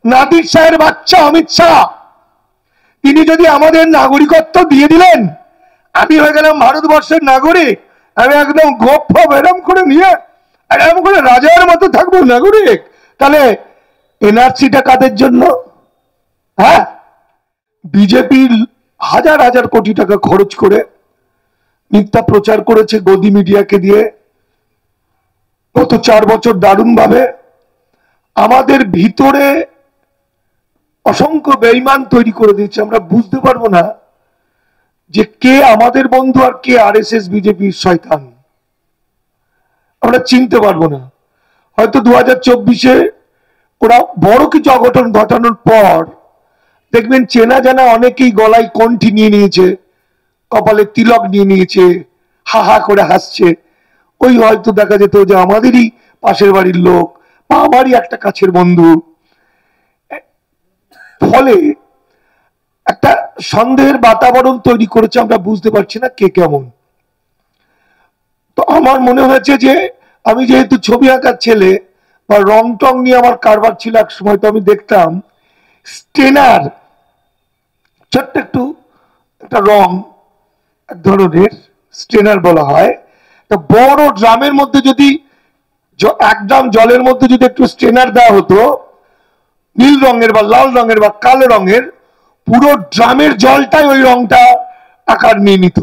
নাদির শাহের বাচ্চা অমিত শাহ তিনি যদি আমাদের নাগরিকত্ব দিয়ে দিলেন, আমি হয়ে গেলাম ভারতবর্ষের নাগরিক, আমি একদম গোপ ফপ এরম করে নিয়ে এরম করে রাজার মতো থাকবো নাগরিক, তাহলে এনআরসিটা কাদের জন্য? হ্যাঁ, বিজেপি হাজার হাজার কোটি টাকা খরচ করে মিথ্যা প্রচার করেছে গদি মিডিয়াকে দিয়ে গত 4 বছর দারুণ ভাবে। আমাদের ভিতরে অসংখ্য বেঈমান তৈরি করে দিয়েছে, আমরা বুঝতে পারবো না যে কে আমাদের বন্ধু আর কে আরএসএস বিজেপির শয়তান, আমরা চিনতে পারবো না। হয়তো 2024-এ ওরা বড় কিছু অঘটন ঘটানোর পর দেখবেন চেনা জানা অনেকেই গলায় কণ্ঠি নিয়ে নিয়েছে, কপালে তিলক নিয়ে নিয়েছে, হা হা করে হাসছে। ওই হয়তো দেখা যেত যে আমাদেরই পাশের বাড়ির লোক বা আমারই একটা কাছের বন্ধু। ফলে একটা সন্দেহের বাতাবরণ তৈরি করেছে, আমরা বুঝতে পারছি না কে কেমন। তো আমার মনে হয়েছে যে আমি যেহেতু ছবি আঁকার ছেলে বা রং টং নিয়ে আমার কারবার ছিল এক সময়, তো আমি দেখতাম স্টেনার, ছোট্ট একটু একটা রং, এক ধরনের স্টেনার বলা হয়, তো বড় ড্রামের মধ্যে যদি 1 ড্রাম জলের মধ্যে যদি একটু স্টেনার দেওয়া হতো নীল রঙের বা লাল রঙের বা কালো রঙের, পুরো ড্রামের জলটাই ওই রংটা আকার নিয়ে নিত।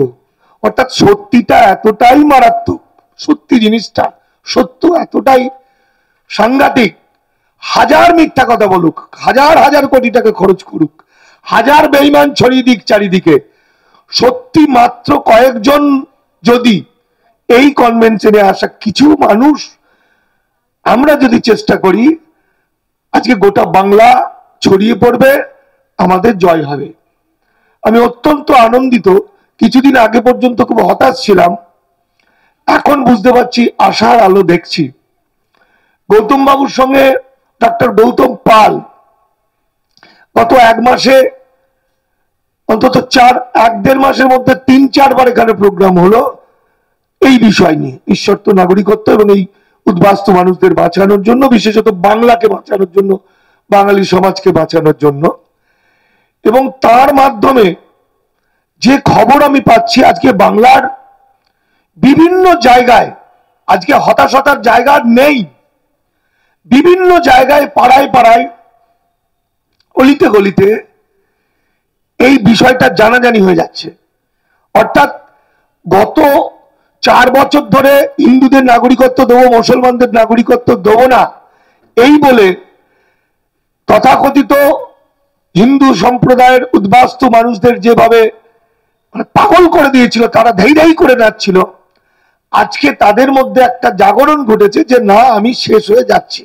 অর্থাৎ সত্যিটা এতটাই মারাত্মক, সত্যি জিনিসটা সত্য এতটাই সাংঘাতিক, হাজার মিথ্যা কথা বলুক, হাজার হাজার কোটি টাকা খরচ করুক, হাজার বেঈমান ছড়িয়ে দিক চারিদিকে, সত্যি মাত্র কয়েকজন যদি এই কনভেনশনে আসা কিছু মানুষ আমরা যদি চেষ্টা করি, আজকে গোটা বাংলা ছড়িয়ে পড়বে, আমাদের জয় হবে। আমি অত্যন্ত আনন্দিত। কিছুদিন আগে পর্যন্ত খুব হতাশ ছিলাম, এখন বুঝতে পারছি আশার আলো দেখছি। গৌতম বাবুর সঙ্গে ডক্টর গৌতম পাল গত 1 মাসে অন্তত 1-1.5 মাসের মধ্যে 3-4 বার এখানে প্রোগ্রাম হলো এই বিষয় নিয়ে, ঈশ্বর তো নাগরিকত্ব এবং এই উদ্বাস্তু মানুষদের বাঁচানোর জন্য, বিশেষত বাংলাকে বাঁচানোর জন্য, বাঙালি সমাজকে বাঁচানোর জন্য। এবং তার মাধ্যমে যে খবর আমি পাচ্ছি, আজকে বাংলার বিভিন্ন জায়গায়, আজকে হতাশার জায়গা নেই, বিভিন্ন জায়গায় পাড়ায় পাড়ায় গলিতে গলিতে এই বিষয়টা জানাজানি হয়ে যাচ্ছে। অর্থাৎ গত 4 বছর ধরে হিন্দুদের নাগরিকত্ব দেবো, মুসলমানদের নাগরিকত্ব দেবো না এই বলে তথাকথিত হিন্দু সম্প্রদায়ের উদ্বাস্তু মানুষদের যেভাবে পাগল করে দিয়েছিল, তারা ধাই ধাই করে নাচছিল, আজকে তাদের মধ্যে একটা জাগরণ ঘটেছে যে না, আমি শেষ হয়ে যাচ্ছি,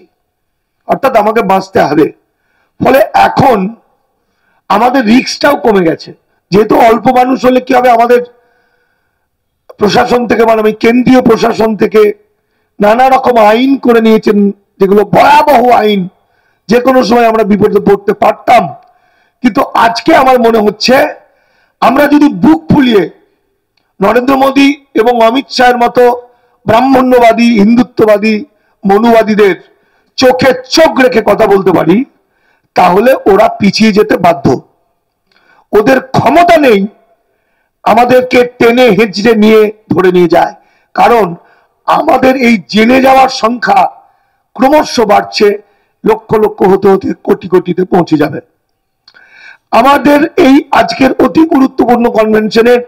অর্থাৎ আমাকে বাঁচতে হবে। ফলে এখন আমাদের রিস্কটাও কমে গেছে, যেহেতু অল্প মানুষ হলে কি হবে, আমাদের প্রশাসন থেকে, মানে কেন্দ্রীয় প্রশাসন থেকে নানা রকম আইন করে নিয়েছেন, যেগুলো ভয়াবহ আইন, যে কোনো সময় আমরা বিপদে পড়তে পারতাম। কিন্তু আজকে আমার মনে হচ্ছে আমরা যদি বুক ফুলিয়ে নরেন্দ্র মোদী এবং অমিত শাহের মতো ব্রাহ্মণ্যবাদী, হিন্দুত্ববাদী, মনুবাদীদের চোখে চোখ রেখে কথা বলতে পারি, তাহলে ওরা পিছিয়ে যেতে বাধ্য। ওদের ক্ষমতা নেই আমাদেরকে টেনে হেঁচড়ে নিয়ে ধরে নিয়ে যায়, কারণ আমাদের এই জেনে যাওয়ার সংখ্যা ক্রমশ বাড়ছে, লক্ষ লক্ষ হতে হতে কোটি কোটিতে পৌঁছে যাবে। আমাদের এই আজকের অতি গুরুত্বপূর্ণ কনভেনশনের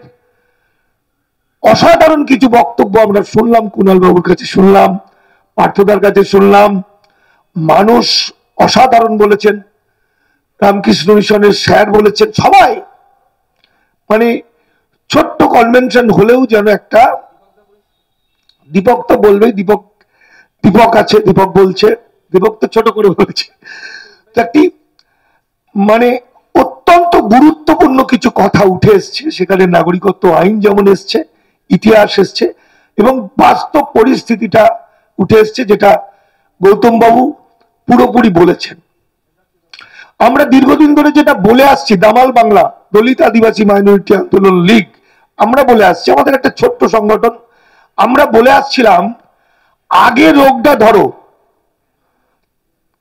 অসাধারণ কিছু বক্তব্য আমরা শুনলাম, কুণাল বাবুর কাছে শুনলাম, পার্থদার কাছে শুনলাম, মানুষ অসাধারণ বলেছেন, রামকৃষ্ণ মিশনের স্যার বলেছেন, সবাই, মানে ছোট্ট কনভেনশন হলেও যেন একটা, দীপক তো বলবে, দীপক আছে, দীপক বলছে, দীপক তো ছোট করে বলেছে, একটি মানে অত্যন্ত গুরুত্বপূর্ণ কিছু কথা উঠে এসছে সেখানে। নাগরিকত্ব আইন যেমন এসছে, ইতিহাস এসছে এবং বাস্তব পরিস্থিতিটা উঠে এসছে, যেটা গৌতম বাবু পুরোপুরি বলেছেন। আমরা দীর্ঘদিন ধরে যেটা বলে আসছি, দামাল বাংলা দলিত আদিবাসী মাইনরিটি আন্দোলন লীগ, আমরা বলে আসছি, আমাদের একটা ছোট্ট সংগঠন, আমরা বলে আসছিলাম আগে রোগটা ধরো,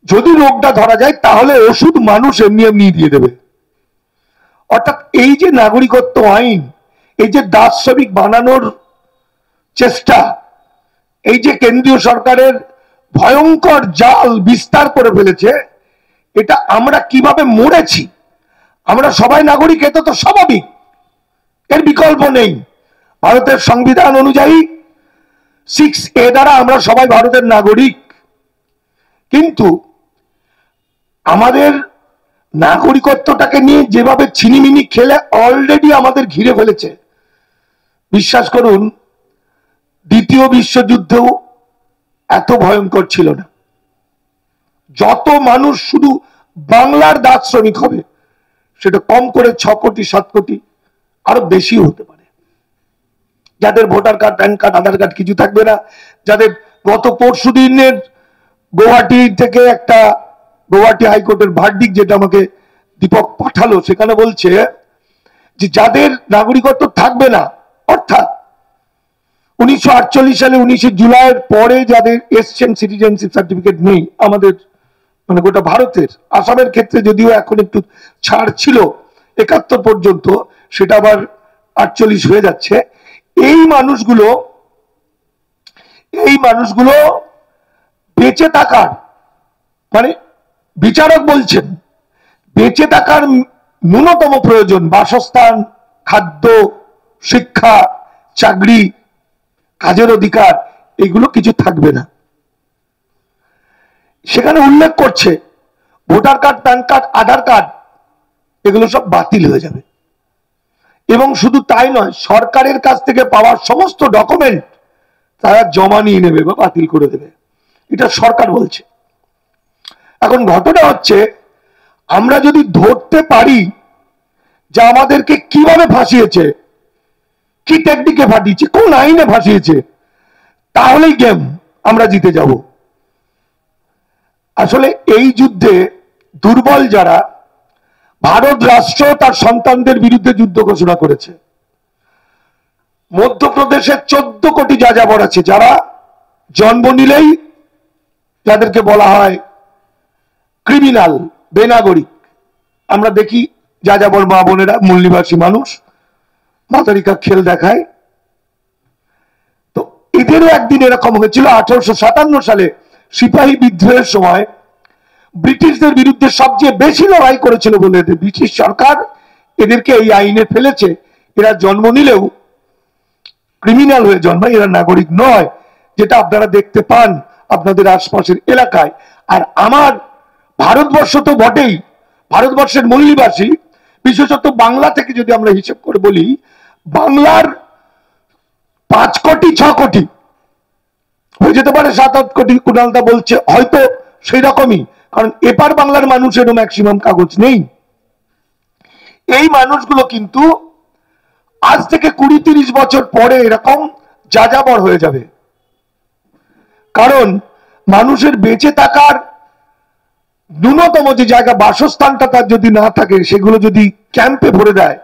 যদি রোগটা ধরা যায় তাহলে ওষুধ মানুষ এমনি এমনি দিয়ে দেবে। অর্থাৎ এই যে নাগরিকত্ব আইন, এই যে দাস শ্রমিক বানানোর চেষ্টা, এই যে কেন্দ্রীয় সরকারের ভয়ঙ্কর জাল বিস্তার করে ফেলেছে, এটা আমরা কিভাবে মরেছি। আমরা সবাই নাগরিক, এটা তো স্বাভাবিক, এর বিকল্প নেই। ভারতের সংবিধান অনুযায়ী 6A দ্বারা আমরা সবাই ভারতের নাগরিক। কিন্তু আমাদের নাগরিকত্বটাকে নিয়ে যেভাবে ছিনিমিনি খেলে অলরেডি আমাদের ঘিরে ফেলেছে, বিশ্বাস করুন দ্বিতীয় বিশ্বযুদ্ধেও এত ভয়ঙ্কর ছিল না। যত মানুষ শুধু বাংলার দাস শ্রমিক হবে, সেটা কম করে 6 কোটি 7 কোটি, আরো বেশি হতে পারে, যাদের ভোটার কার্ড, প্যান কার্ড, আধার কার্ড কিছু থাকবে না, যাদের গত পরশু দিনের গুয়াহাটি থেকে একটা গুয়াহাটি হাইকোর্টের ভার্ডিক্ট যেটা আমাকে দীপক পাঠালো, সেখানে বলছে যে যাদের নাগরিকত্ব থাকবে না, অর্থাৎ 1948 সালে 19 জুলাইয়ের পরে যাদের এসছেন সিটিজেনশিপ সার্টিফিকেট নেই, আমাদের মানে গোটা ভারতের, আসামের ক্ষেত্রে যদিও এখন একটু ছাড় ছিল 71 পর্যন্ত, সেটা আবার 48 হয়ে যাচ্ছে। এই মানুষগুলো বেঁচে থাকার, মানে বিচারক বলছেন বেঁচে থাকার ন্যূনতম প্রয়োজন বাসস্থান, খাদ্য, শিক্ষা, চাকরি, কাজের অধিকার, এগুলো কিছু থাকবে না। সেখানে উল্লেখ করছে ভোটার কার্ড, প্যান কার্ড, আধার কার্ড এগুলো সব বাতিল হয়ে যাবে। এবং শুধু তাই নয়, সরকারের কাছ থেকে পাওয়ার সমস্ত ডকুমেন্ট তারা জমা নিয়ে নেবে বা বাতিল করে দেবে, এটা সরকার বলছে। এখন ঘটনা হচ্ছে, আমরা যদি ধরতে পারি যে আমাদেরকে কিভাবে ফাঁসিয়েছে, কি টেকনিকে ফাটিয়েছে, কোন আইনে ফাঁসিয়েছে, তাহলেই গেম আমরা জিতে যাব। আসলে এই যুদ্ধে দুর্বল যারা, ভারত রাষ্ট্র তার সন্তানদের বিরুদ্ধে যুদ্ধ ঘোষণা করেছে। মধ্যপ্রদেশের 14 কোটি যাযাবর আছে, যারা জন্ম নিলেই, যাদেরকে বলা হয় ক্রিমিনাল, বেনাগরিক। আমরা দেখি যাযাবর মা বোনেরা, মূল নিবাসী মানুষ, মাতারিকা খেল দেখায়। তো এদেরও একদিন এরকম হয়েছিল 1857 সালে সিপাহী বিদ্রোহের সময়। ব্রিটিশদের বিরুদ্ধে সবচেয়ে বেশি লড়াই করেছিল বলে ব্রিটিশ সরকার এদেরকে এই আইনে ফেলেছে। এরা জন্ম নিলেও ক্রিমিনাল হয়ে জন্মায়, এরা নাগরিক নয়, যেটা আপনারা দেখতে পান আপনাদের আশপাশের এলাকায়। আর আমার ভারতবর্ষ তো বটেই, ভারতবর্ষের মূল নিবাসী, বিশেষত বাংলা থেকে যদি আমরা হিসেব করে বলি, বাংলার 5 কোটি 6 কোটি হয়ে যেতে পারে, 7-8 কোটি কুণালদা বলছে, হয়তো সেই রকমই, কারণ এপার বাংলার মানুষেরও ম্যাক্সিমাম কাগজ নেই। এই মানুষগুলো কিন্তু আজ থেকে 20-30 বছর পরে এরকম যাযাবর হয়ে যাবে। কারণ মানুষের বেঁচে থাকার ন্যূনতম যে জায়গা, বাসস্থানটা তার যদি না থাকে, সেগুলো যদি ক্যাম্পে ভরে দেয়,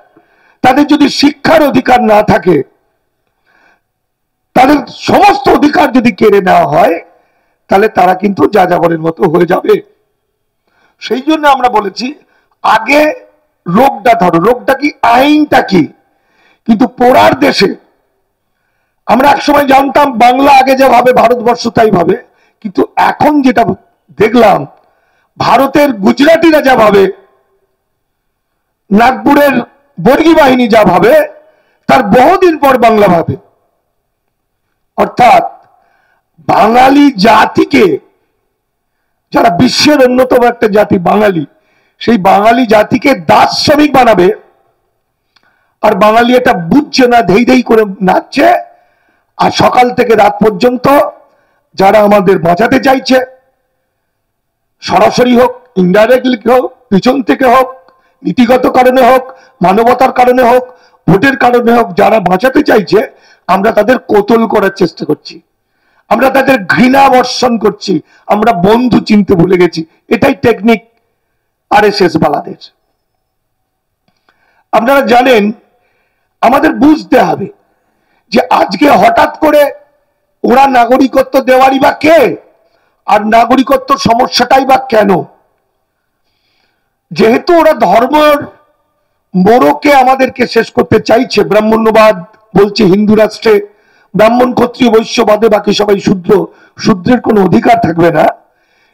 তাদের যদি শিক্ষার অধিকার না থাকে, তাদের সমস্ত অধিকার যদি কেড়ে নেওয়া হয়, তাহলে তারা কিন্তু যাযাবরের মতো হয়ে যাবে। সেই জন্য আমরা বলেছি আগে রোগটা ধরো, রোগটা কি, আইনটা কি। কিন্তু পোড়ার দেশে আমরা একসময় জানতাম বাংলা আগে যা ভাবে ভারতবর্ষ তাই ভাবে, কিন্তু এখন যেটা দেখলাম ভারতের গুজরাটিরা যা ভাবে, নাগপুরের বর্গী বাহিনী যা ভাবে, তার বহুদিন পর বাংলা ভাবে। অর্থাৎ বাঙালি জাতিকে, যারা বিশ্বের অন্যতম একটা জাতি বাঙালি, সেই বাঙালি জাতিকে দাস শ্রমিক বানাবে। আর বাঙালি এটা বুঝছে না, ধেই ধেই করে নাচছে। আর সকাল থেকে রাত পর্যন্ত যারা আমাদের বাঁচাতে চাইছে, সরাসরি হোক, ইনডাইরেক্টলি হোক, পিছন থেকে হোক, নীতিগত কারণে হোক, মানবতার কারণে হোক, ভোটের কারণে হোক, যারা বাঁচাতে চাইছে, আমরা তাদের কোতল করার চেষ্টা করছি, আমরা তাদের ঘৃণা বর্ষণ করছি, আমরা বন্ধু চিনতে ভুলে গেছি। এটাই টেকনিক আরএসএস বালাদের। আপনারা জানেন, আমাদের বুঝতে হবে যে আজকে হঠাৎ করে ওরা নাগরিকত্ব দেওয়ারই বা কে। আর নাগরিকত্ব সমস্যাটাই বা কেন? যেহেতু ওরা ধর্মের মোড়কে আমাদেরকে শেষ করতে চাইছে, ব্রাহ্মণ্যবাদ বলছে হিন্দু রাষ্ট্রে ব্রাহ্মণ ক্ষত্রিয় বৈশ্য বাদে বাকি সবাই শূদ্র, শূদ্রের কোনো অধিকার থাকবে না,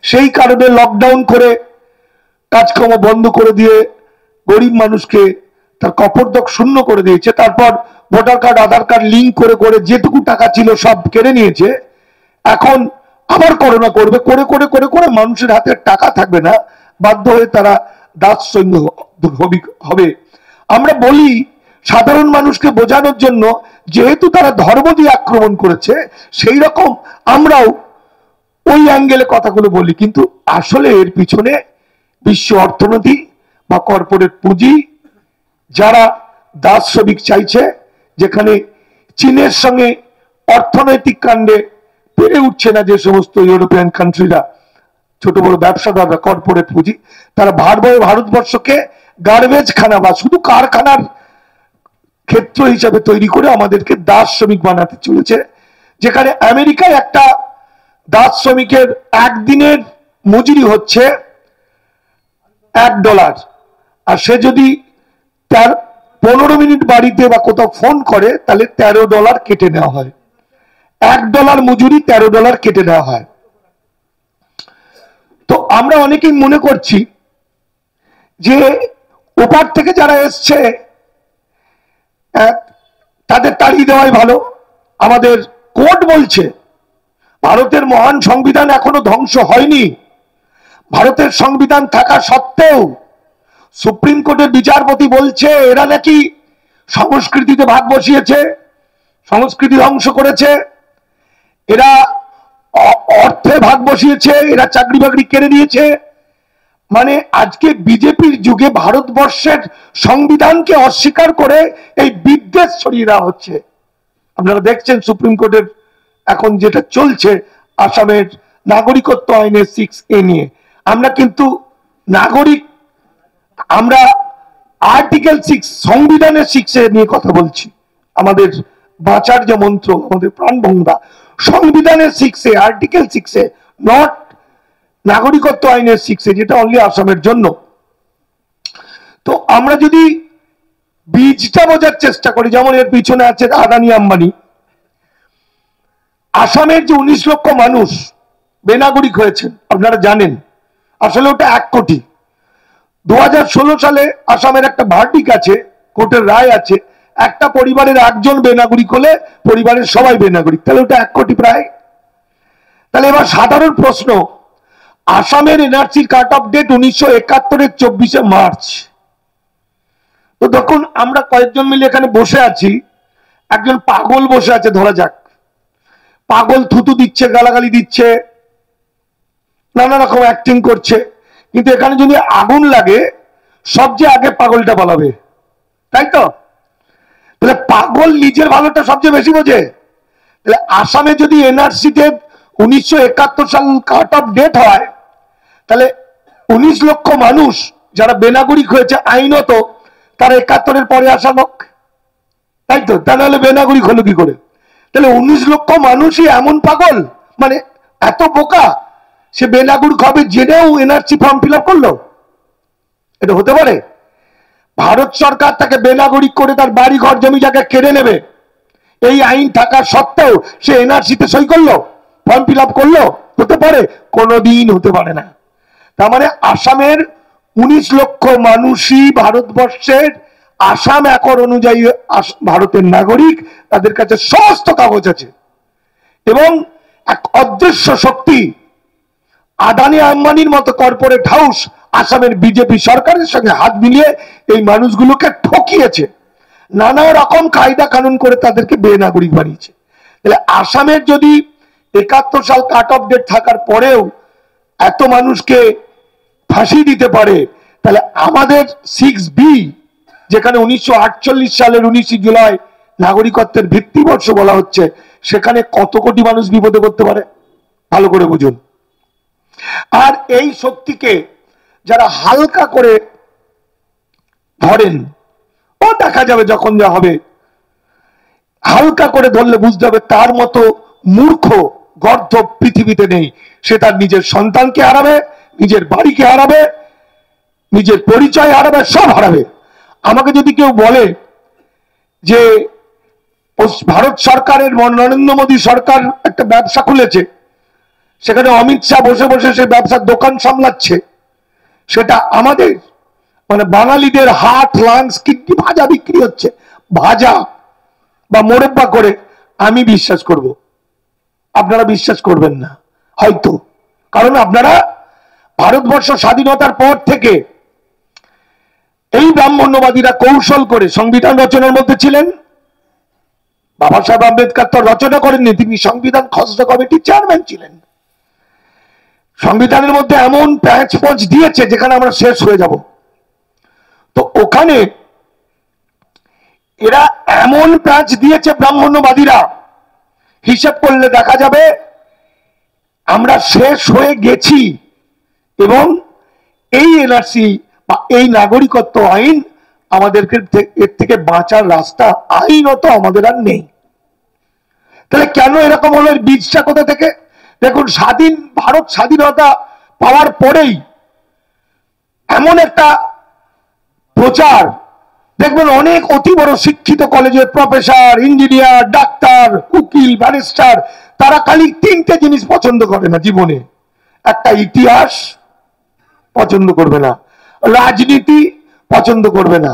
সেই কারণে লকডাউন করে কাজকর্ম বন্ধ করে দিয়ে গরিব মানুষকে তার কপর্দক শূন্য করে দিয়েছে। তারপর ভোটার কার্ড আধার কার্ড লিঙ্ক করে করে যেটুকু টাকা ছিল সব কেড়ে নিয়েছে। এখন আবার করোনা করবে, করে করে করে করে মানুষের হাতে টাকা থাকবে না, বাধ্য হয়ে তারা দাস সৈন্য হবে। আমরা বলি সাধারণ মানুষকে বোঝানোর জন্য, যেহেতু তারা ধর্ম দিয়ে আক্রমণ করেছে সেই রকম আমরাও ওই অ্যাঙ্গেলে কথাগুলো বলি, কিন্তু আসলে এর পিছনে বিশ্ব অর্থনীতি বা কর্পোরেট পুঁজি, যারা দাস শ্রমিক চাইছে, যেখানে চীনের সঙ্গে অর্থনৈতিক কাণ্ডে পেরে উঠছে না যে সমস্ত ইউরোপিয়ান কান্ট্রিরা, ছোট বড় ব্যবসাদাররা, কর্পোরেট পুঁজি, তারা ভারতবর্ষকে গার্বেজ খানা বা শুধু কারখানার ক্ষেত্র হিসাবে তৈরি করে আমাদেরকে দাস শ্রমিক বানাতে চলেছে। যেখানে আমেরিকায় একটা দাস শ্রমিকের একদিনের মজুরি হচ্ছে $1, আর সে যদি তার 15 মিনিট বাড়িতে বা কোথাও ফোন করে তাহলে $13 কেটে নেওয়া হয়। $1 মজুরি, $13 কেটে নেওয়া হয়। তো আমরা অনেকেই মনে করছি যে ওপার থেকে যারা এসছে তাদের তাড়িয়ে দেওয়াই ভালো। আমাদের কোর্ট বলছে ভারতের মহান সংবিধান এখনো ধ্বংস হয়নি। ভারতের সংবিধান থাকা সত্ত্বেও সুপ্রিম কোর্টের বিচারপতি বলছে এরা নাকি সংস্কৃতিতে ভাগ বসিয়েছে, সংস্কৃতি ধ্বংস করেছে, এরা অর্থে ভাগ বসিয়েছে, এরা চাকরি বাকরি কেড়ে নিয়েছে। মানে আজকে বিজেপির যুগে ভারতবর্ষের সংবিধানকে অস্বীকার করে এই বিদ্বেষ ছড়িয়ে দেওয়া হচ্ছে। আপনারা দেখছেন সুপ্রিম কোর্টের এখন যেটা চলছে আসামের নাগরিকত্ব আইনের 6A নিয়ে। আমরা কিন্তু নাগরিক, আমরা আর্টিকেল 6 সংবিধানের 6A নিয়ে কথা বলছি। আমাদের বাঁচার যে মন্ত্র, আমাদের প্রাণভঙ্গা, সংবিধানের 6A, আর্টিকেল 6A, নট নাগরিকত্ব আইনের 6A, যেটা অনলি আসামের জন্য। তো আমরা যদি বীজটা বোঝার চেষ্টা করি, যেমন এর পিছনে আছে আদানি আম্বানি। আসামের যে 19 লক্ষ মানুষ বেনাগরিক হয়েছেন আপনারা জানেন, আসলে ওটা 1 কোটি। 2016 সালে আসামের একটা ভার্ডিক আছে, কোর্টের রায় আছে, একটা পরিবারের একজন বেনাগরিক হলে পরিবারের সবাই বেনাগরিক, তাহলে ওটা 1 কোটি প্রায়। তাহলে এবার সাধারণ প্রশ্ন, আসামের এনআরসির কাট অফ ডেট 1971-এর 24শে মার্চ। তো দেখুন আমরা কয়েকজন মিলে এখানে বসে আছি, একজন পাগল বসে আছে ধরা যাক, পাগল থুতু দিচ্ছে, গালাগালি দিচ্ছে, নানা রকম অ্যাক্টিং করছে, কিন্তু এখানে যদি আগুন লাগে সবচেয়ে আগে পাগলটা পালাবে, তাই তো? তাহলে পাগল নিজের ভালোটা সবচেয়ে বেশি বোঝে। তাহলে আসামে যদি এনআরসিতে 1971 সাল কাট অফ ডেট হয়, তাহলে 19 লক্ষ মানুষ যারা বেনাগরিক হয়েছে আইনত, তারা 71-এর পরে আসা লোক, তাই তো? তাহলে বেনাগরিক হলো কি করে? তাহলে 19 লক্ষ মানুষই এমন পাগল, মানে এত বোকা, সে বেনাগরিক হবে জেনেও এনআরসি ফর্ম ফিল আপ করলো? এটা হতে পারে? ভারত সরকার তাকে বেনাগরিক করে তার বাড়ি ঘর জমি জায়গা কেড়ে নেবে, এই আইন থাকা সত্ত্বেও সে এনআরসিতে সই করলো, ফর্ম ফিল আপ করলো? হতে পারে? কোনোদিন হতে পারে না। তার মানে আসামের 19 লক্ষ মানুষই ভারতবর্ষের আসাম একর অনুযায়ী ভারতের নাগরিক, তাদের কাছে সমস্ত কাগজ আছে, এবং এক অদৃশ্য শক্তি আদানি আম্বানির মতো কর্পোরেট হাউস আসামের বিজেপি সরকারের সঙ্গে হাত মিলিয়ে এই মানুষগুলোকে ঠকিয়েছে, নানা রকম কায়দা কানুন করে তাদেরকে বেনাগরিক বানিয়েছে। তাহলে আসামের যদি 71 সাল কাট অফ ডেট থাকার পরেও এত মানুষকে ফাঁসি দিতে পারে, তাহলে আমাদের 6B, যেখানে 1948 সালের 19 জুলাই নাগরিকত্বের ভিত্তিবর্ষ বলা হচ্ছে, সেখানে কত কোটি মানুষ বিপদে করতে পারে ভালো করে বুঝুন। আর এই শক্তিকে যারা হালকা করে ধরেন, ও দেখা যাবে যখন যা হবে, হালকা করে ধরলে বুঝতে হবে তার মতো মূর্খ গর্ধ পৃথিবীতে নেই। সে তার নিজের সন্তানকে হারাবে, নিজের বাড়িকে হারাবে, নিজের পরিচয় হারাবে, সব হারাবে। আমাকে যদি কেউ বলে যে ভারত সরকারের নরেন্দ্র মোদী সরকার একটা ব্যবসা খুলেছে, সেখানে অমিত শাহ বসে বসে সে ব্যবসার দোকান সামলাচ্ছে, সেটা আমাদের মানে বাঙালিদের হার্ট, লাংস, কিডনি ভাজা বিক্রি হচ্ছে, ভাজা বা মোরব্বা করে, আমি বিশ্বাস করব? আপনারা বিশ্বাস করবেন না হয়তো, কারণ আপনারা ভারতবর্ষ স্বাধীনতার পর থেকে এই ব্রাহ্মণ্যবাদীরা কৌশল করে সংবিধান রচনার মধ্যে ছিলেন। বাবা সাহেব আম্বেদকর তো রচনা করেননি, তিনি সংবিধান খসড়া কমিটির চেয়ারম্যান ছিলেন। সংবিধানের মধ্যে এমন প্যাঁচ পঞ্চ দিয়েছে যেখানে আমরা শেষ হয়ে যাব। তো ওখানে এরা এমন প্যাঁচ দিয়েছে ব্রাহ্মণ্যবাদীরা, হিসেব করলে দেখা যাবে আমরা শেষ হয়ে গেছি। এবং এই এনআরসি বা এই নাগরিকত্ব আইন আমাদেরকে এর থেকে বাঁচার রাস্তা আইনত আমাদের আর নেই। তাহলে কেন এরকম হলো? বীজটা কোথা থেকে? দেখুন, ভারত স্বাধীনতা পাওয়ার পরেই এমন একটা প্রচার দেখবেন, অনেক অতি বড় শিক্ষিত কলেজের প্রফেসর, ইঞ্জিনিয়ার, ডাক্তার, উকিল, ব্যারিস্টার, তারা খালি তিনটে জিনিস পছন্দ করে না জীবনে। একটা ইতিহাস পছন্দ করবে না, রাজনীতি পছন্দ করবে না,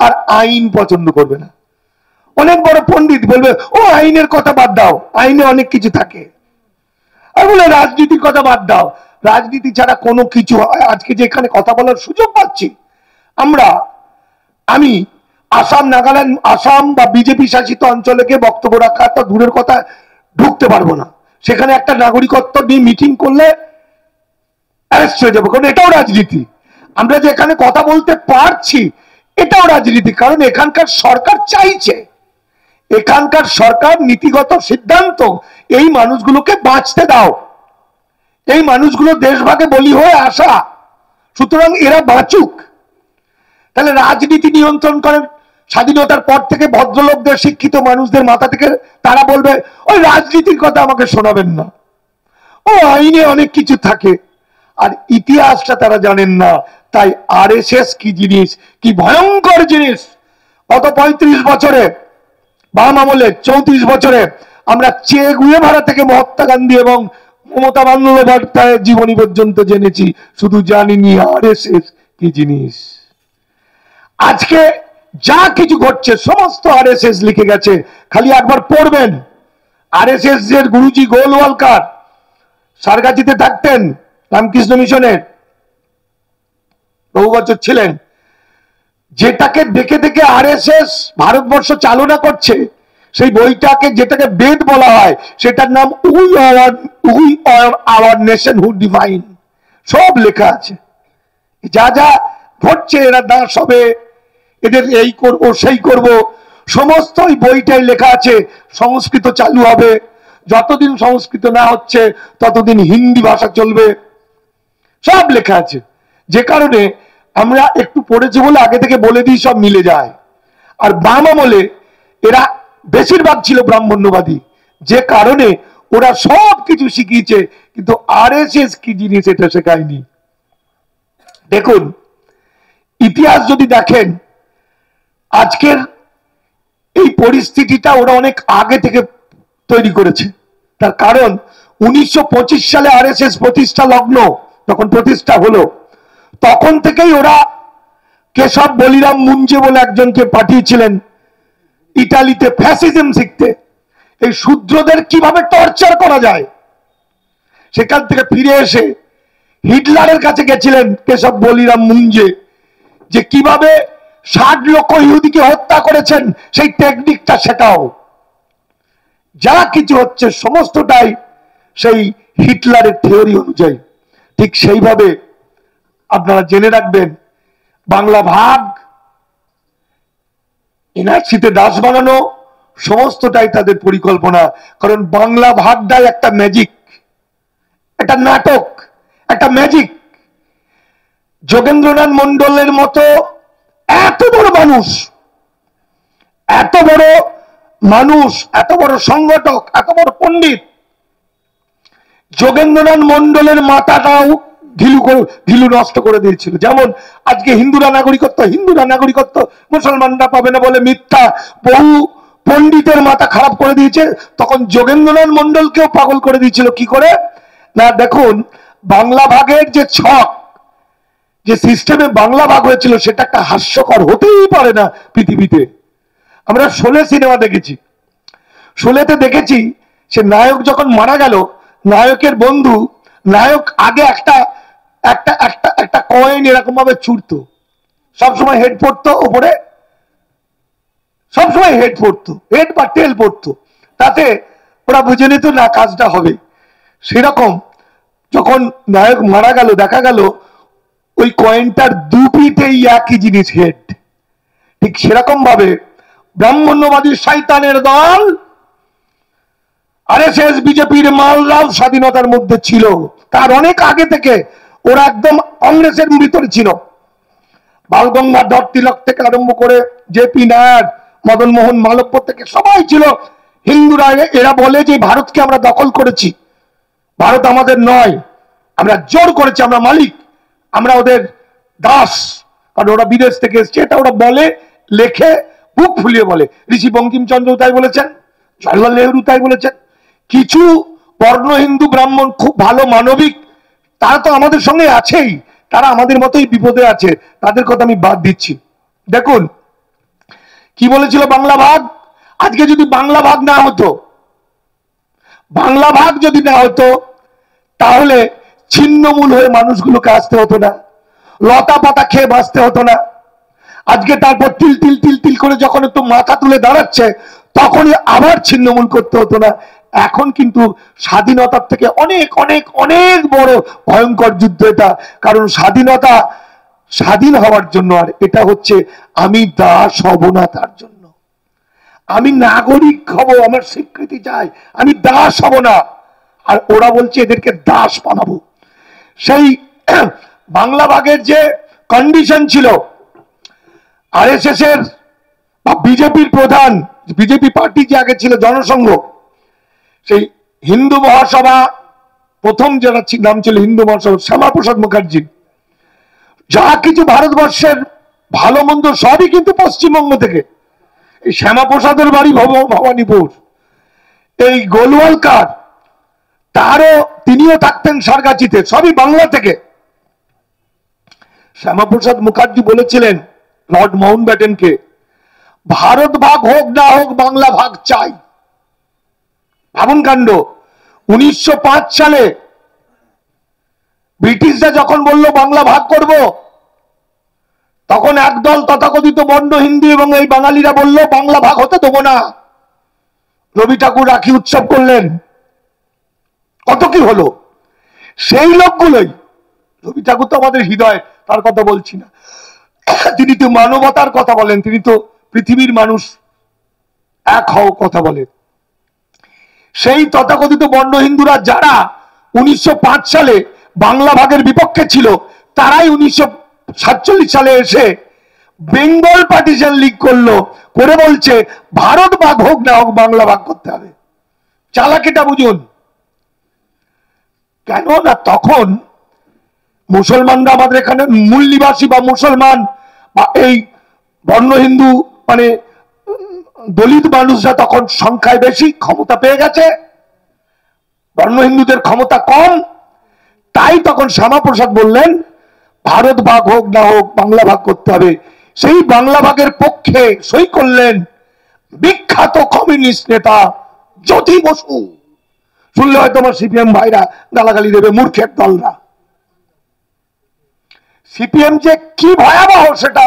আর আইন পছন্দ করবে না। অনেক বড় পণ্ডিত বলবে, ও আইনের কথা বাদ দাও, আইনে অনেক কিছু থাকে। আর বলে রাজনীতির কথা বাদ দাও, রাজনীতি ছাড়া কোনো কিছু হয়। আজকে যে এখানে কথা বলার সুযোগ পাচ্ছি আমি আসাম, নাগাল্যান্ড, আসাম বা বিজেপি শাসিত অঞ্চলে গিয়ে বক্তব্য রাখা তো দূরের কথা, ঢুকতে পারবো না। সেখানে একটা নাগরিকত্ব নিয়ে মিটিং করলে অ্যারেস্ট হয়ে যাবো, কারণ এটাও রাজনীতি। আমরা যে এখানে কথা বলতে পারছি এটাও রাজনীতি, কারণ এখানকার সরকার চাইছে, এখানকার সরকার নীতিগত সিদ্ধান্ত, এই মানুষগুলোকে বাঁচতে দাও, এই মানুষগুলো দেশভাগে বলি হয়ে আসা, সুতরাং এরা বাঁচুক। তাহলে রাজনীতি নিয়ন্ত্রণ করেন স্বাধীনতার পর থেকে ভদ্রলোকদের, শিক্ষিত মানুষদের মাথা থেকে। তারা বলবে, ওই রাজনীতির কথা আমাকে শোনাবেন না, ও আইনে অনেক কিছু থাকে। আর ইতিহাসটা তারা জানেন না। তাই আরএসএস কি জিনিস, কি ভয়ঙ্কর জিনিস। গত 35 বছরে, বাম আমলে 34 বছরে আমরা চে গুয়েভারা থেকে মহাত্মা গান্ধী এবং মমতা বন্দ্যোপাধ্যায়ের জীবনী পর্যন্ত জেনেছি, শুধু জানিনি আরএসএস কি জিনিস। আজকে যা কিছু ঘটছে সমস্ত আরএসএস লিখে গেছে, খালি একবার পড়বেন। আরএসএস এর গুরুজি গোলওয়ালকার সারগাছিতে থাকতেন, রামকৃষ্ণ মিশনের বহু বছর ছিলেন। যেটাকে দেখে দেখে আরএসএস ভারতবর্ষ চালনা করছে, সেই বইটাকে, যেটাকে বেদ বলা হয়, সেটার নাম we are hour nation who divine. সব লেখা আছে, যা যা ঘটছে, এরা দাস হবে, এদের এই করব সেই করব, সমস্ত এই বইটাই লেখা আছে। সংস্কৃত চালু হবে, যতদিন সংস্কৃত না হচ্ছে ততদিন হিন্দি ভাষা চলবে, সব লেখা আছে। যে কারণে আমরা একটু পড়েছি বলে আগে থেকে বলে দিই, সব মিলে যায়। আর বাম আমলে এরা বেশিরভাগ ছিল ব্রাহ্মণ্যবাদী, যে কারণে ওরা সব কিছু শিখিয়েছে, কিন্তু আরএসএস কি জিনিস এটা শেখায়নি। দেখুন, ইতিহাস যদি দেখেন, আজকের এই পরিস্থিতিটা ওরা অনেক আগে থেকে তৈরি করেছে। তার কারণ 1925 সালে আরএসএস প্রতিষ্ঠা লগ্ন, যখন প্রতিষ্ঠা হলো, তখন থেকেই ওরা কেশব বলিরাম মুঞ্জে বলে একজনকে পাঠিয়েছিলেন ইতালিতে ফ্যাসিজম শিখতে, এই শূদ্রদের কিভাবে টর্চার করা যায়। সেখান থেকে ফিরে এসে হিটলারের কাছে গেছিলেন কেশব বলিরাম মুঞ্জে, যে কিভাবে 60 লক্ষ ইহুদিকে হত্যা করেছেন, সেই টেকনিকটা শেখাও। যা কিছু হচ্ছে সমস্তটাই সেই হিটলারের থিওরি অনুযায়ী। ঠিক সেইভাবে আপনারা জেনে রাখবেন, বাংলা ভাগ, এনআরসিতে দাস বানানো, সমস্তটাই তাদের পরিকল্পনা। কারণ বাংলা ভাগটাই একটা ম্যাজিক, একটা নাটক, একটা ম্যাজিক। যোগেন্দ্রনাথ মন্ডলের মতো এত বড় মানুষ, এত বড় সংগঠক, এত বড় পণ্ডিত, যোগেন্দ্রনাথ মন্ডলের মাথাটাও ঘিলু নষ্ট করে দিয়েছিল। যেমন আজকে হিন্দুরা নাগরিকত্ব মুসলমানরা পাবে না বলে মিথ্যা বহু পণ্ডিতের মাথা খারাপ করে দিয়েছে, তখন যোগেন্দ্রনাথ মন্ডলকেও পাগল করে দিয়েছিল। কি করে না, দেখুন বাংলা ভাগের যে ছক, যে সিস্টেমে বাংলা ভাগ হয়েছিল, সেটা একটা হাস্যকর, হতেই পারে না পৃথিবীতে। আমরা শোলে সিনেমা দেখেছি, শোলেতে দেখেছি সে নায়ক যখন মারা গেল, নায়কের বন্ধু নায়ক আগে একটা একটা একটা একটা কয়েন এরকম ভাবে ছুটতো, সবসময় হেড পড়তো ওপরে, সবসময় হেড পড়তো, হেড বা টেল পড়তো, তাতে ওরা বুঝে নিত না কাজটা হবে। সেরকম যখন নায়ক মারা গেল, দেখা গেল ওই কয়েনটার দুপিতেই একই জিনিস, হেড। ঠিক সেরকম ভাবে ব্রাহ্মণ্যবাদী শয়তানের দল আরএসএস বিজেপির মালরাও স্বাধীনতার মধ্যে ছিল, তার অনেক আগে থেকে ওরা একদম কংগ্রেসের ভিতরে ছিল। বালগঙ্গাধর তিলক থেকে আরম্ভ করে জেপি নায়ার, মদন মোহন মালব্য থেকে সবাই ছিল হিন্দুরা। এরা বলে যে ভারতকে আমরা দখল করেছি, ভারত আমাদের নয়, আমরা জোর করেছি, আমরা মালিক, আমরা ওদের দাস, কারণ ওরা বিদেশ থেকে এসছে, এটা ওরা বলে, লেখে, বুক ফুলিয়ে বলে। ঋষি বঙ্কিমচন্দ্র তাই বলেছেন, জওয়াহরলাল নেহরু তাই বলেছেন। কিছু বর্ণ হিন্দু ব্রাহ্মণ খুব ভালো মানবিক, তারা তো আমাদের সঙ্গে আছেই, তারা আমাদের মতোই বিপদে আছে, তাদের কথা আমি বাদ দিচ্ছি। দেখুন কি বলেছিল বাংলা ভাগ। আজকে যদি বাংলা ভাগ না হতো, বাংলা ভাগ যদি না হতো, তাহলে ছিন্নমূল হয়ে মানুষগুলোকে আসতে হতো না, লতা পাতা খেয়ে বাঁচতে হতো না। আজকে তারপর তিল তিল তিল তিল করে যখন একটু মাথা তুলে দাঁড়াচ্ছে, তখনই আবার ছিন্নমূল করতে হতো না। এখন কিন্তু স্বাধীনতার থেকে অনেক অনেক অনেক বড় ভয়ঙ্কর যুদ্ধ এটা। কারণ স্বাধীনতা স্বাধীন হওয়ার জন্য, আর এটা হচ্ছে আমি দাস হব না তার জন্য, আমি নাগরিক হব, আমার স্বীকৃতি চাই, আমি দাস হব না। আর ওরা বলছে এদেরকে দাস বানাবো। সেই বাংলা ভাগের যে কন্ডিশন ছিল, আরএসএস এর বা বিজেপির প্রধান, বিজেপি পার্টি যে আগে ছিল জনসংঘ, সেই হিন্দু মহাসভা, প্রথম যারা নাম ছিল হিন্দু মহাসভা, শ্যামাপ্রসাদ মুখার্জি, যা কিছু ভারতবর্ষের ভালো মন্দ সবই কিন্তু পশ্চিমবঙ্গ থেকে। এই শ্যামাপ্রসাদের বাড়ি ভবানীপুর, এই গোলওয়ালকার তারও, তিনিও থাকতেন সারগাছিতে, সবই বাংলা থেকে। শ্যামাপ্রসাদ মুখার্জি বলেছিলেন লর্ড মাউন্টব্যাটেনকে, ভারত ভাগ হোক না হোক বাংলা ভাগ চাই। ভাবুন কাণ্ড, 1905 সালে ব্রিটিশরা যখন বলল বাংলা ভাগ করব, তখন একদল তথাকথিত বন্ড হিন্দু এবং এই বাঙালিরা বলল বাংলা ভাগ হতে দেবো না। রবি ঠাকুর রাখি উৎসব করলেন, কত কি হলো। সেই লোকগুলোই, রবি ঠাকুর তো আমাদের হৃদয়, তার কথা বলছি না, তিনি তো মানবতার কথা বলেন, তিনি তো পৃথিবীর মানুষ এক হও কথা বলেন। সেই তথাকথিত বন্ড হিন্দুরা যারা 1905 সালে বাংলা ভাগের বিপক্ষে ছিল, তারাই 1947 সালে এসে বেঙ্গল পার্টিশন লিগ করলো, করে বলছে ভারত ভাগ হোক না হোক বাংলা ভাগ করতে হবে। চালাকিটা বুঝুন। কেন না, তখন মুসলমানরা আমাদের এখানে মূল নিবাসী বা মুসলমান বা এই বর্ণ হিন্দু মানে দলিত মানুষরা তখন সংখ্যায় বেশি, ক্ষমতা পেয়ে গেছে, বর্ণ হিন্দুদের ক্ষমতা কম। তাই তখন শ্যামাপ্রসাদ বললেন ভারত ভাগ হোক না হোক বাংলা ভাগ করতে হবে। সেই বাংলা ভাগের পক্ষে সই করলেন বিখ্যাত কমিউনিস্ট নেতা জ্যোতি বসু। শুনলে হয়তো আমার সিপিএম ভাইরা গালাগালি দেবে, মূর্খের দলরা। সিপিএম যে কি ভয়াবহ সেটা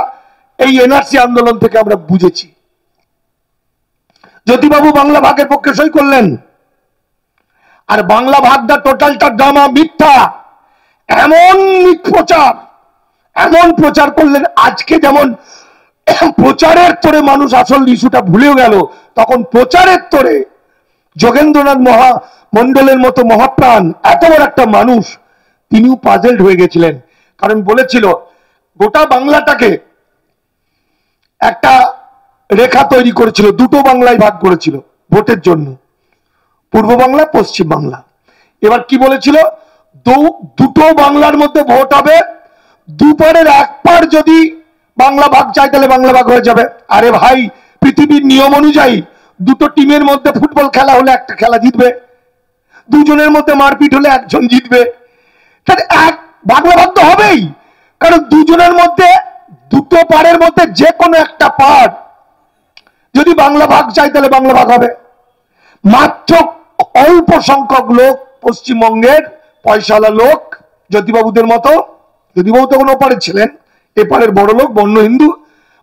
এই এনআরসি আন্দোলন থেকে আমরা বুঝেছি। জ্যোতিবাবু বাংলা ভাগের পক্ষে সই করলেন, আর বাংলা ভাগটা টোটালটা ড্রামা, মিথ্যা, এমন প্রচার, এমন প্রচার করলেন। আজকে যেমন প্রচারের তোরে মানুষ আসল ইস্যুটা ভুলেও গেল, তখন প্রচারের তোরে যোগেন্দ্রনাথ মন্ডলের মতো মহাপ্রাণ এত বড় একটা মানুষ, তিনিও পাজেলড হয়ে গেছিলেন। কারণ বলেছিল গোটা বাংলাটাকে একটা রেখা তৈরি করেছিল, দুটো বাংলায় ভাগ করেছিল ভোটের জন্য, পূর্ব বাংলা পশ্চিম বাংলা। এবার কি বলেছিল, দুটো বাংলার মধ্যে ভোট হবে, দুপারের এক পার যদি বাংলা ভাগ চাই তাহলে বাংলা ভাগ হয়ে যাবে। আরে ভাই, পৃথিবীর নিয়ম অনুযায়ী দুটো টিমের মধ্যে ফুটবল খেলা হলে একটা খেলা জিতবে, দুজনের মধ্যে মারপিট হলে একজন জিতবে, তাহলে এক বাংলা ভাগ তো হবেই। কারণ দুজনের মধ্যে, দুটো পারের মধ্যে যে কোনো একটা পার যদি বাংলা ভাগ চাই তাহলে বাংলা ভাগ হবে। মাত্র অল্প সংখ্যক লোক পশ্চিমবঙ্গের পয়সাওয়ালা লোক, জ্যোতিবাবুদের মতো, জ্যোতিবাবু তখন ওপারে ছিলেন, এপারের বড় লোক বন্য হিন্দু,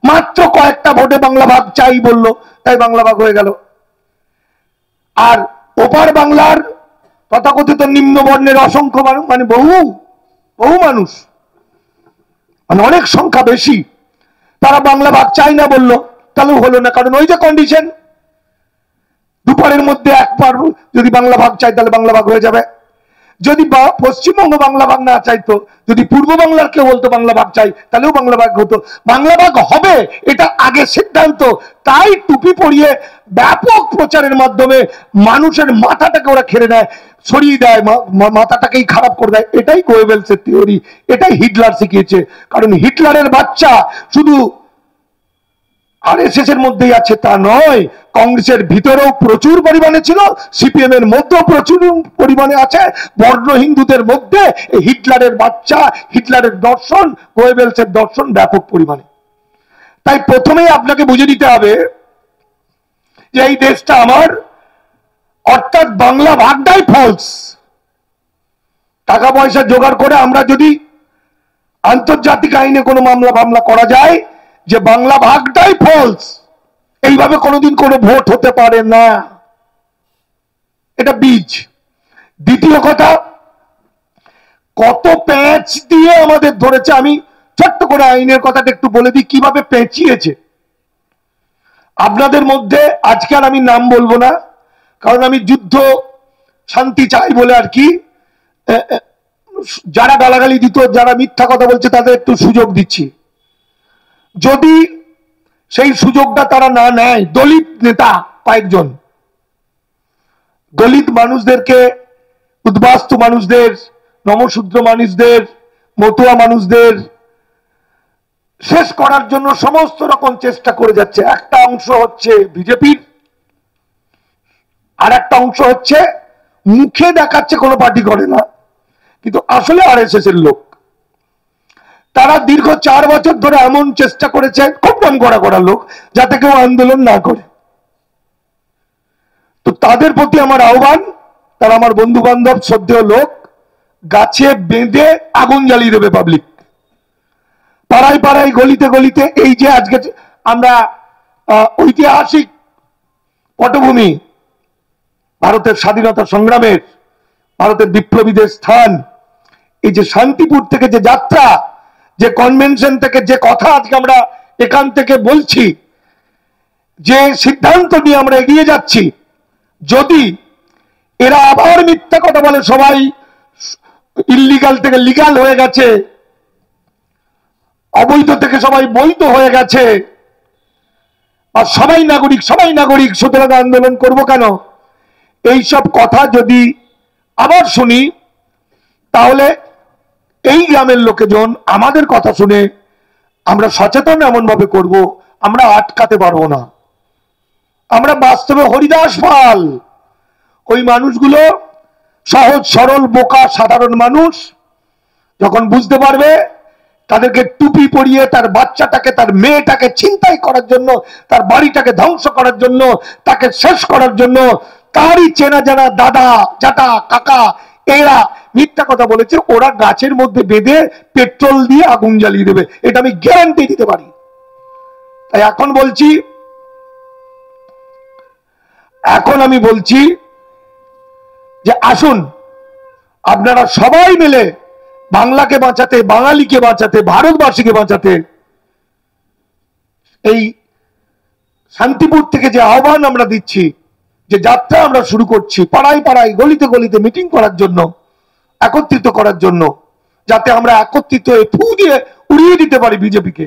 মাত্র কয়েকটা ভোটে বাংলা ভাগ চাই বললো, তাই বাংলা ভাগ হয়ে গেল। আর ওপার বাংলার তথাকথিত নিম্ন বর্ণের অসংখ্য মানুষ, মানে বহু বহু মানুষ, মানে অনেক সংখ্যা বেশি, তারা বাংলা ভাগ চাই না বললো, তাহলেও হলো না। কারণ ওই যে কন্ডিশন, দুপারের মধ্যে একবার যদি বাংলা ভাগ চাই তাহলে বাংলা ভাগ হয়ে যাবে। যদি পশ্চিমবঙ্গ বাংলা ভাগ না চাইতো, যদি পূর্ব বাংলার কেউ বলতো বাংলা ভাগ চাই, তাহলেও বাংলা ভাগ হতো। বাংলা ভাগ হবে এটা আগে সিদ্ধান্ত, তাই টুপি পরিয়ে ব্যাপক প্রচারের মাধ্যমে মানুষের মাথাটাকে ওরা খেড়ে নেয়, সরিয়ে দেয়, মাথাটাকেই খারাপ করে দেয়। এটাই গোয়েবেলসের থিওরি, এটাই হিটলার শিখিয়েছে। কারণ হিটলারের বাচ্চা শুধু আরএসএস এর মধ্যেই আছে তা নয়, কংগ্রেসের ভিতরেও প্রচুর পরিমাণে ছিল, সিপিএম এর মধ্যেও প্রচুর পরিমাণে আছে, বর্ণ হিন্দুদের মধ্যে হিটলারের বাচ্চা, হিটলারের দর্শন, গোয়েবেলসের দর্শন ব্যাপক পরিমাণে। তাই প্রথমেই আপনাকে বুঝে নিতে হবে যে এই দেশটা আমার, অর্থাৎ বাংলা ভাগটাই ফলস। টাকা পয়সা জোগাড় করে আমরা যদি আন্তর্জাতিক আইনে কোনো মামলা করা যায় যে বাংলা ভাগটাই ফলস, এইভাবে কোনোদিন কোনো ভোট হতে পারে না, এটা বীজ। দ্বিতীয় কথা, কত প্যাঁচ দিয়ে আমাদের ধরেছে। আমি ছোট্ট করে আইনের কথাটা একটু বলে দিই কিভাবে পেঁচিয়েছে আপনাদের মধ্যে। আজকে আর আমি নাম বলবো না, কারণ আমি যুদ্ধ শান্তি চাই বলে আর কি, যারা গালাগালি দিত, যারা মিথ্যা কথা বলছে তাদের একটু সুযোগ দিচ্ছি। যদি সেই সুযোগটা তারা না নেয়, দলিত নেতা কয়েকজন দলিত মানুষদেরকে, উদ্বাস্তু মানুষদের, নমশূদ্র মানুষদের, মতুয়া মানুষদের শেষ করার জন্য সমস্ত রকম চেষ্টা করে যাচ্ছে। একটা অংশ হচ্ছে বিজেপির, আর একটা অংশ হচ্ছে মুখে দেখাচ্ছে কোনো পার্টি করে না, কিন্তু আসলে আরএসএস এর লোক। তারা দীর্ঘ 4 বছর ধরে এমন চেষ্টা করেছে, খুব নাম করা লোক, যাতে কেউ আন্দোলন না করে। তো তাদের প্রতি আমার আহ্বান, তারা আমার বন্ধু বান্ধব, শ্রদ্ধেয় লোক, গাছে বেঁধে আগুন জ্বালিয়ে দেবে পাবলিক, পাড়ায় পাড়ায়, গলিতে গলিতে। এই যে আজকে আমরা ঐতিহাসিক পটভূমি, ভারতের স্বাধীনতা সংগ্রামের, ভারতের বিপ্লবীদের স্থান, এই যে শান্তিপুর থেকে যে যাত্রা, যে কনভেনশন থেকে যে কথা আজকে আমরা এখান থেকে বলছি, যে সিদ্ধান্ত নিয়ে আমরা এগিয়ে যাচ্ছি, যদি এরা আবার মিথ্যা কথা বলে সবাই ইল্লিগাল থেকে লিগাল হয়ে গেছে, অবৈধ থেকে সবাই বৈধ হয়ে গেছে, আর সবাই নাগরিক, সুতরাং আন্দোলন করব কেন, এইসব কথা যদি আবার শুনি, তাহলে এই গ্রামের লোকজন আমাদের কথা শুনে আমরা সচেতন এমন ভাবে করব, আমরা আটকাতে পারবো না। আমরা বাস্তবে হরিদাস পাল, ওই মানুষগুলো সহজ সরল বোকা সাধারণ মানুষ যখন বুঝতে পারবে, তাদেরকে টুপি পরিয়ে তার বাচ্চাটাকে, তার মেয়েটাকে ছিনতাই করার জন্য, তার বাড়িটাকে ধ্বংস করার জন্য, তাকে শেষ করার জন্য, তারই চেনা জানা দাদা, জাটা, কাকা, এরা মিথ্যা কথা বলেছে, ওরা গাছের মধ্যে বেঁধে পেট্রোল দিয়ে আগুন জ্বালিয়ে দেবে, এটা আমি গ্যারান্টি দিতে পারি। তাই এখন আমি বলছি যে আসুন আপনারা সবাই মিলে বাংলাকে বাঁচাতে, বাঙালিকে বাঁচাতে, ভারতবাসীকে বাঁচাতে এই শান্তিপুর থেকে যে আহ্বান আমরা দিচ্ছি, যে যাত্রা আমরা শুরু করছি, পাড়ায় পাড়ায়, গলিতে গলিতে মিটিং করার জন্য, একত্রিত করার জন্য, যাতে আমরা একত্রিত হয়ে ফু দিয়ে উড়িয়ে দিতে পারি বিজেপিকে,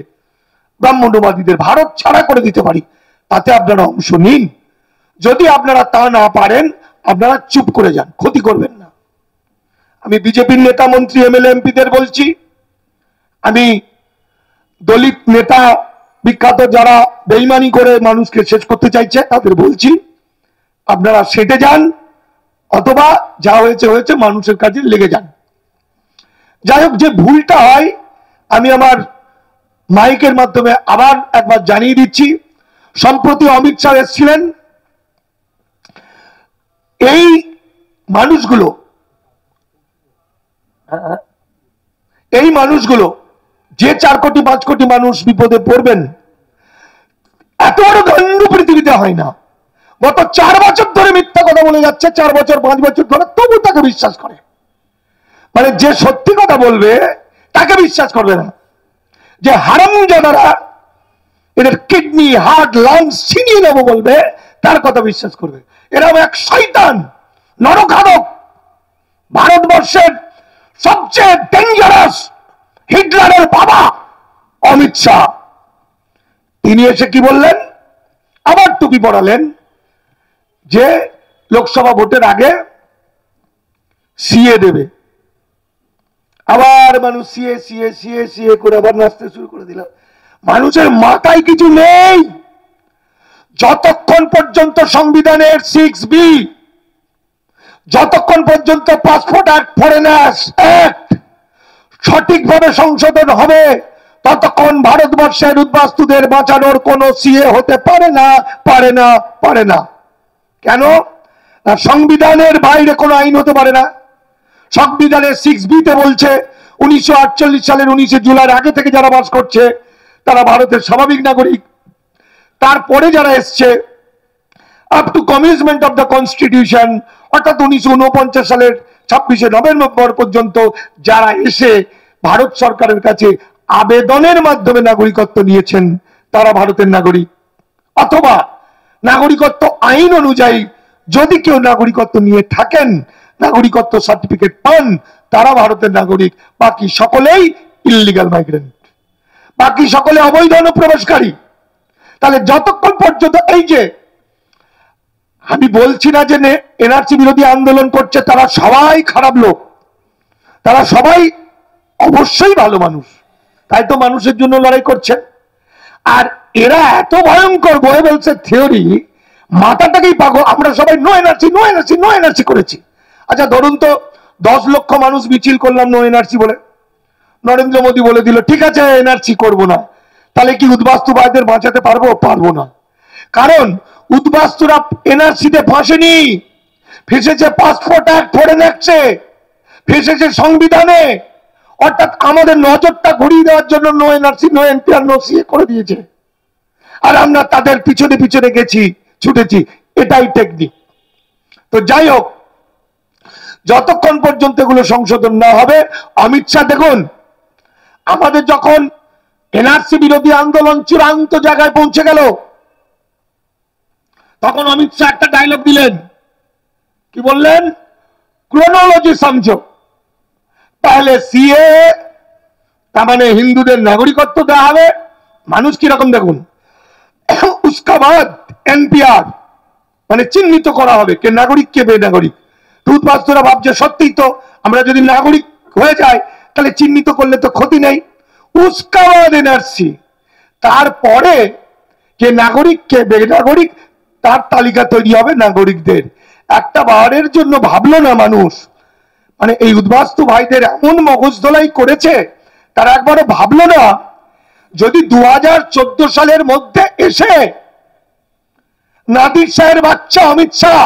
ব্রাহ্মণ্যবাদীদের ভারত ছাড়া করে দিতে পারি, তাতে আপনারা অংশ নিন। যদি আপনারা তা না পারেন, আপনারা চুপ করে যান, ক্ষতি করবেন না। আমি বিজেপির নেতা মন্ত্রী এমএলএ এমপিদের বলছি, আমি দলিত নেতা বিখ্যাত যারা বেইমানি করে মানুষকে শেষ করতে চাইছে তাদের বলছি, আপনারা সেটে যান, অথবা যা হয়েছে হয়েছে, মানুষের কাজে লেগে যান। যাই হোক, যে ভুলটা হয় আমি আমার মাইকের মাধ্যমে আবার একবার জানিয়ে দিচ্ছি। সম্প্রতি অমিত শাহ এসেছিলেন, এই মানুষগুলো যে 4 কোটি 5 কোটি মানুষ বিপদে পড়বেন, এত বড় গণ্ড পৃথিবীতে হয় না। গত 4 বছর ধরে মিথ্যা কথা বলে যাচ্ছে, 4 বছর 5 বছর ধরে, তবু তাকে বিশ্বাস করে। মানে যে সত্যি কথা বলবে তাকে বিশ্বাস করবে না, যে হারামজাদারা এদের কিডনি হার্ট লাংস ছিনিয়ে নেবো বলবে তার কথা বিশ্বাস করবে। এরা এক শয়তান, নরখাদক, ভারতবর্ষের সবচেয়ে ডেঞ্জারাস হিটলারের বাবা অমিত শাহ। তিনি এসে কি বললেন, আবার টুপি পড়ালেন যে লোকসভা ভোটের আগে সিএ দেবে। আবার মানুষ সিএ সিএ সিএ সিএ করে আবার নাচতে শুরু করে দিল। মানুষের মাথায় কিছু নেই। যতক্ষণ পর্যন্ত সংবিধানের 6B, যতক্ষণ পর্যন্ত পাসপোর্ট অ্যাক্ট, ফরেনার্স অ্যাক্ট সঠিকভাবে সংশোধন হবে, ততক্ষণ ভারতবর্ষের উদ্বাস্তুদের বাঁচানোর কোন সিএ হতে পারে না, পারে না, পারে না। কেন? সংবিধানের বাইরে কোনো আইন হতে পারে না। সংবিধানের 6B তে বলছে 1948 সালের 19 জুলাই আগে থেকে যারা বাস করছে তারা ভারতের স্বাভাবিক নাগরিক। তারপরে যারা এসছে up to commitment of the constitution, অর্থাৎ 1949 সালের 26শে নভেম্বর পর্যন্ত যারা এসে ভারত সরকারের কাছে আবেদনের মাধ্যমে নাগরিকত্ব নিয়েছেন তারা ভারতের নাগরিক। অথবা নাগরিকত্ব আইন অনুযায়ী যদি কেউ নাগরিকত্ব নিয়ে থাকেন, নাগরিকত্ব সার্টিফিকেট পান, তারা ভারতের নাগরিক। বাকি সকলেই ইললিগাল মাইগ্রেন্ট, বাকি সকলে অবৈধ অনুপ্রবেশকারী। তাহলে যতক্ষণ পর্যন্ত এই যে আমি বলছি না যে এনআরসি বিরোধী আন্দোলন করছে তারা সবাই খারাপ লোক, তারা সবাই অবশ্যই ভালো মানুষ, তাই তো মানুষের জন্য লড়াই করছে। আর এরা এত ভয়ঙ্কর গোয়েবেলসের থিওরি, মাথাটাকেই পাগল। আমরা সবাই no NRC no NRC no NRC করেছি। আচ্ছা ধরুন তো 10 লক্ষ মানুষ মিছিল করলাম নো এনআরসি বলে, নরেন্দ্র মোদী বলে দিল ঠিক আছে এনআরসি করব না, তাহলে কি উদ্বাস্তু ভাইদের বাঁচাতে পারবো? পারবো না। কারণ উদ্বাস্তুরা এনআরসিতে ফাঁসেনি, ফেসেছে পাসপোর্ট অ্যাক্ট, ফরেন অ্যাক্টে, ফেসেছে সংবিধানে। অর্থাৎ আমাদের নজরটা ঘুরিয়ে দেওয়ার জন্য no NRC no NPR no CAA করে দিয়েছে, আর আমরা তাদের পিছনে পিছনে গেছি, ছুটেছি। এটাই টেকনিক। তো যাই হোক, যতক্ষণ পর্যন্ত এগুলো সংশোধন না হবে, অমিত শাহ দেখুন, আমাদের যখন এনআরসি বিরোধী আন্দোলন চূড়ান্ত জায়গায় পৌঁছে গেল, তখন অমিত শাহ একটা ডায়লগ দিলেন। কি বললেন? ক্রোনোলজি সমঝো। তাহলে সিএ তার মানে হিন্দুদের নাগরিকত্ব দেওয়া হবে। মানুষ কিরকম দেখুন, উসকা বাদ এনপিআর মানে চিহ্নিত করা হবে কে নাগরিক কে বেনাগরিক। উদ্বাস্তুরা ভাবছে সত্যিই তো আমরা যদি নাগরিক হয়ে যায় তাহলে চিহ্নিত করলে তো ক্ষতি নেই। উসকা বাদ এনআরসি, তারপরে কে নাগরিক কে বেনাগরিক তার তালিকা তৈরি হবে নাগরিকদের। একটা বারের জন্য ভাবলো না মানুষ, মানে এই উদ্বাস্তু ভাইদের এমন মগজ ধোলাই করেছে, তারা একবারও ভাবলো না যদি 2014 সালের মধ্যে এসে নাদির শাহের বাচ্চা অমিত শাহ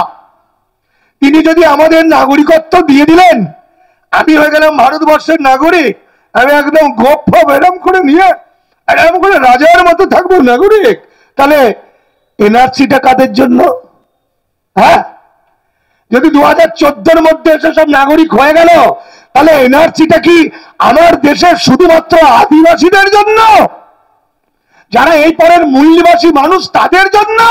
তিনি যদি আমাদের নাগরিকত্ব দিয়ে দিলেন, আমি হয়ে গেলাম ভারতবর্ষের নাগরিক, আমি একদম গোপ এরম করে নিয়ে এরম করে রাজার মতো থাকবো নাগরিক, তাহলে এনআরসিটা কাদের জন্য? হ্যাঁ, যদি 2014-র মধ্যে এসে সব নাগরিক হয়ে গেল, তাহলে এনআরসিটা কি আমার দেশের শুধুমাত্র আদিবাসীদের জন্য, যারা এই পরের মূল্যবাসী মানুষ তাদের জন্য?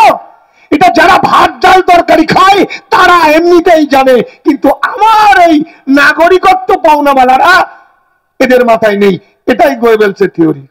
এটা যারা ভাত ডাল তরকারি খায় তারা এমনিতেই জানে, কিন্তু আমার এই নাগরিকত্ব পাওনাওয়ালারা এদের মাথায় নেই। এটাই গোয়েবেলসের থিওরি।